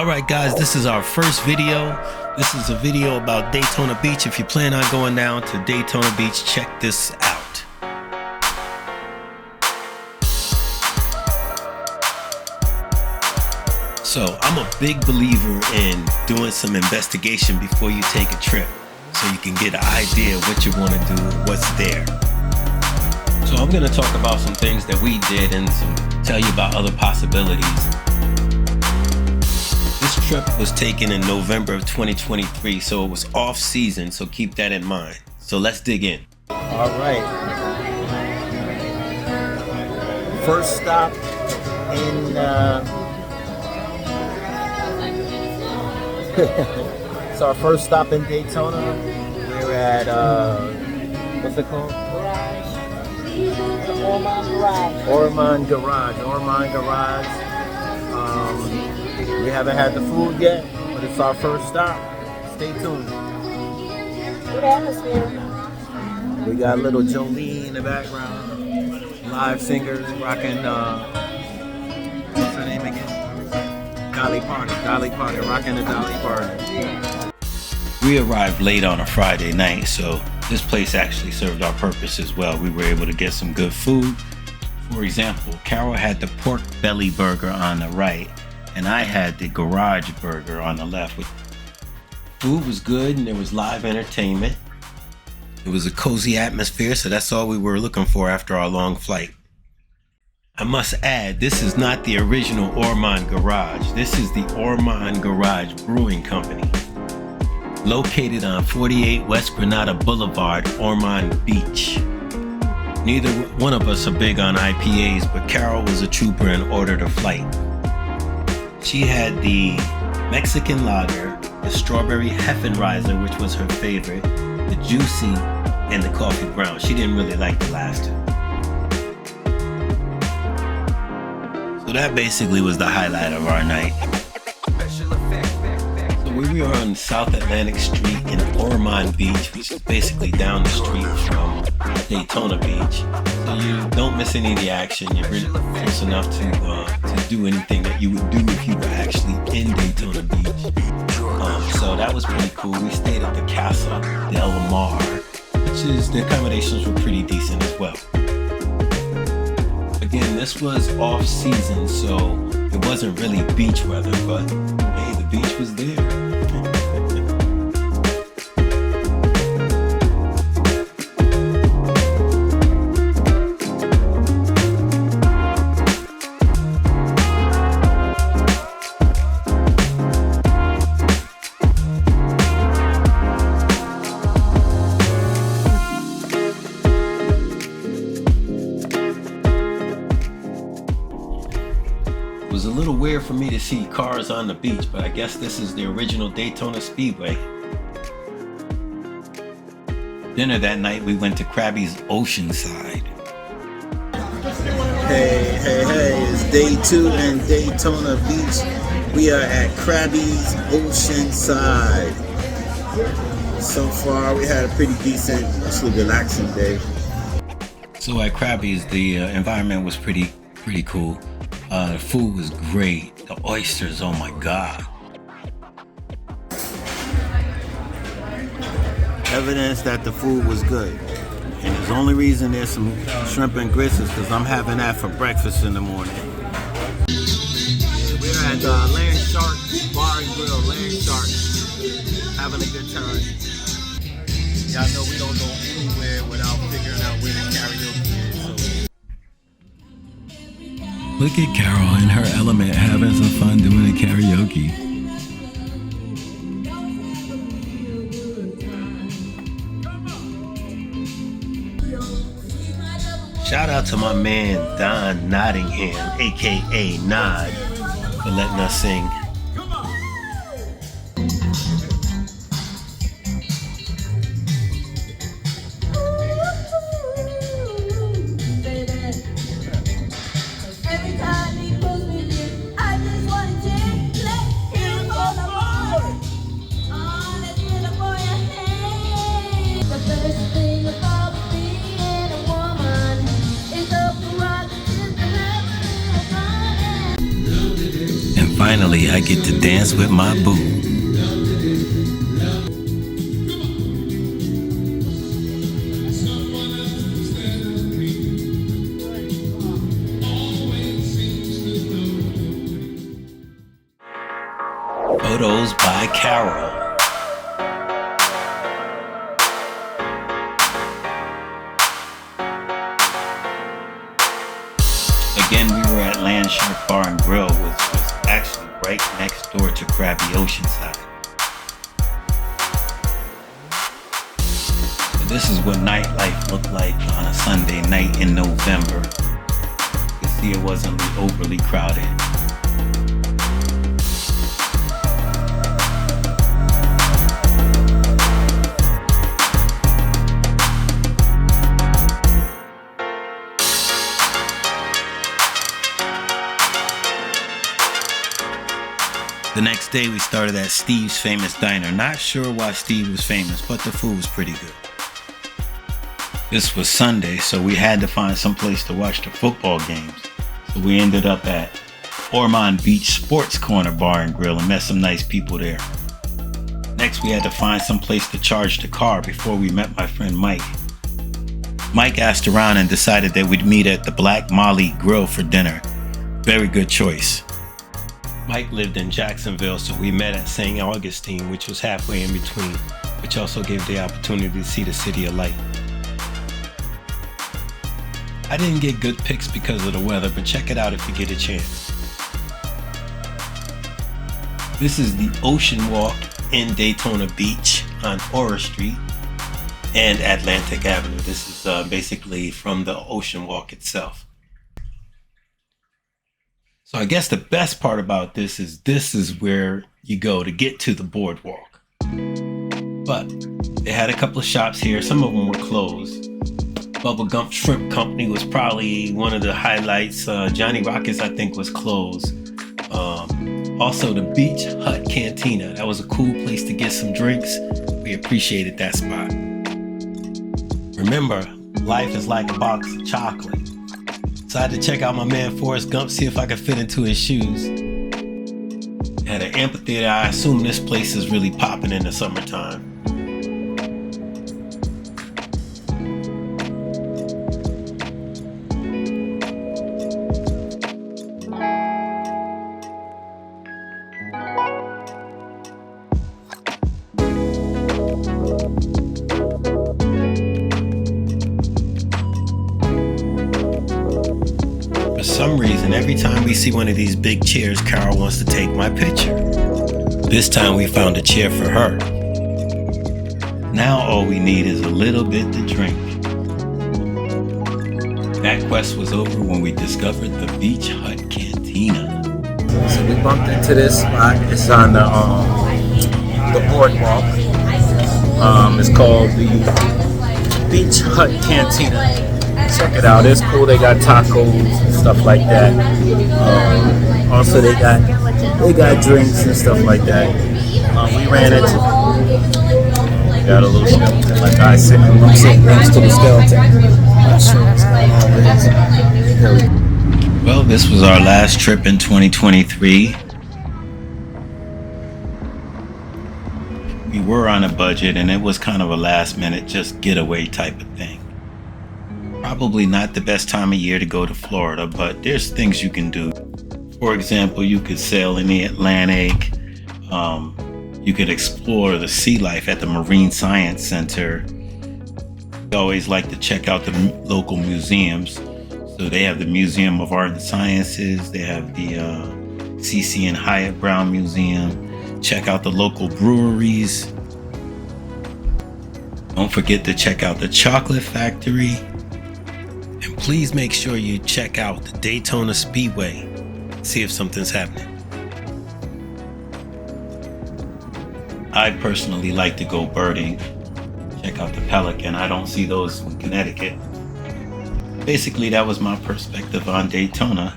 Alright guys, this is our first video. This is a video about Daytona Beach. If you plan on going down to Daytona Beach, check this out. So I'm a big believer in doing some investigation before you take a trip, so you can get an idea of what you want to do, what's there. So I'm going to talk about some things that we did and tell you about other possibilities. This trip was taken in November of 2023, so it was off season, so keep that in mind. So let's dig in. All right. First stop in it's our first stop in Daytona. We're at what's it called? Ormand Garage. We haven't had the food yet, but it's our first stop. Stay tuned. Good atmosphere. We got little Jolene in the background. Live singers rocking, what's her name again? Dolly Party, rocking the Dolly Party. We arrived late on a Friday night, so this place actually served our purpose as well. We were able to get some good food. For example, Carol had the pork belly burger on the right, and I had the garage burger on the left. Food was good and there was live entertainment. It was a cozy atmosphere, so that's all we were looking for after our long flight. I must add, this is not the original Ormand Garage. This is the Ormand Garage Brewing Company, located on 48 West Granada Boulevard, Ormond Beach. Neither one of us are big on IPAs, but Carol was a trooper and ordered a flight. She had the Mexican lager, the strawberry Heffenreiser, which was her favorite, the juicy, and the coffee brown. She didn't really like the last two. So that basically was the highlight of our night. So we were on South Atlantic Street in Ormond Beach, which is basically down the street from Daytona Beach. So you don't miss any of the action. You're really close enough to do anything that you would do if you were actually in Daytona Beach. So that was pretty cool. We stayed at the Casa Del Mar, which is, the accommodations were pretty decent as well. Again, this was off season, so it wasn't really beach weather, but hey, the beach was there. It was a little weird for me to see cars on the beach, but I guess this is the original Daytona Speedway. Dinner that night, we went to Krabby's Oceanside. Hey, it's day 2 in Daytona Beach. We are at Krabby's Oceanside. So far, we had a pretty decent, actually relaxing day. So at Krabby's, the environment was pretty cool. The food was great. The oysters, oh my God. Evidence that the food was good. And the only reason there's some shrimp and grits is because I'm having that for breakfast in the morning. Yeah, we're at Land Shark Bar and Grill, Land Shark. Having a good time. Y'all know we don't go anywhere without figuring out where the karaoke is. So. Look at Carol in her element having some fun doing the karaoke. Shout out to my man Don Nottingham, aka Nod, for letting us sing. Finally, Finally, I get to dance with my boo. Photos by Carol. Again, we were at Land Shark Bar and Grill, which was actually right next door to Krabby Oceanside. So this is what nightlife looked like on a Sunday night in November. You can see it wasn't overly crowded. The next day we started at Steve's Famous Diner. Not sure why Steve was famous, but the food was pretty good. This was Sunday, so we had to find some place to watch the football games. So we ended up at Ormand Beach Sports Corner Bar and Grill and met some nice people there. Next we had to find some place to charge the car before we met my friend Mike. Mike asked around and decided that we'd meet at the Black Molly Grill for dinner. Very good choice. Mike lived in Jacksonville, so we met at St. Augustine, which was halfway in between, which also gave the opportunity to see the City of Light. I didn't get good pics because of the weather, but check it out if you get a chance. This is the Ocean Walk in Daytona Beach on Aura Street and Atlantic Avenue. This is basically from the Ocean Walk itself. So I guess the best part about this is where you go to get to the boardwalk. But they had a couple of shops here. Some of them were closed. Bubba Gump Shrimp Company was probably one of the highlights. Johnny Rockets, I think, was closed. Also the Beach Hut Cantina. That was a cool place to get some drinks. We appreciated that spot. Remember, life is like a box of chocolate. So I had to check out my man Forrest Gump, see if I could fit into his shoes. At an amphitheater, I assume this place is really popping in the summertime. For some reason, every time we see one of these big chairs, Carol wants to take my picture. This time we found a chair for her. Now all we need is a little bit to drink. That quest was over when we discovered the Beach Hut Cantina. So we bumped into this spot. It's on the boardwalk. It's called the Beach Hut Cantina. Check it out. It's cool. They got tacos and stuff like that. Also, they got drinks and stuff like that. We ran into. Got a little skeleton, like I'm sitting next to the skeleton. Not sure what's going on with it. Well, this was our last trip in 2023. We were on a budget, and it was kind of a last minute just getaway type of thing. Probably not the best time of year to go to Florida, but there's things you can do. For example, you could sail in the Atlantic. You could explore the sea life at the Marine Science Center. We always like to check out the local museums. So they have the Museum of Art and Sciences. They have the C.C. and Hyatt Brown Museum. Check out the local breweries. Don't forget to check out the Chocolate Factory. And please make sure you check out the Daytona Speedway. See if something's happening. I personally like to go birding. Check out the Pelican. I don't see those in Connecticut. Basically, that was my perspective on Daytona.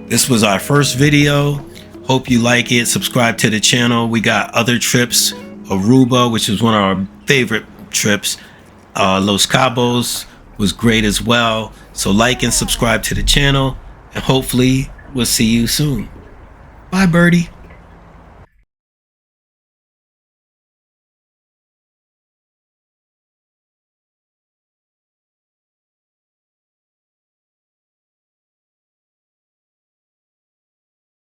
This was our first video. Hope you like it. Subscribe to the channel. We got other trips. Aruba, which is one of our favorite trips. Los Cabos was great as well. So like and subscribe to the channel, and hopefully we'll see you soon. Bye, Birdie.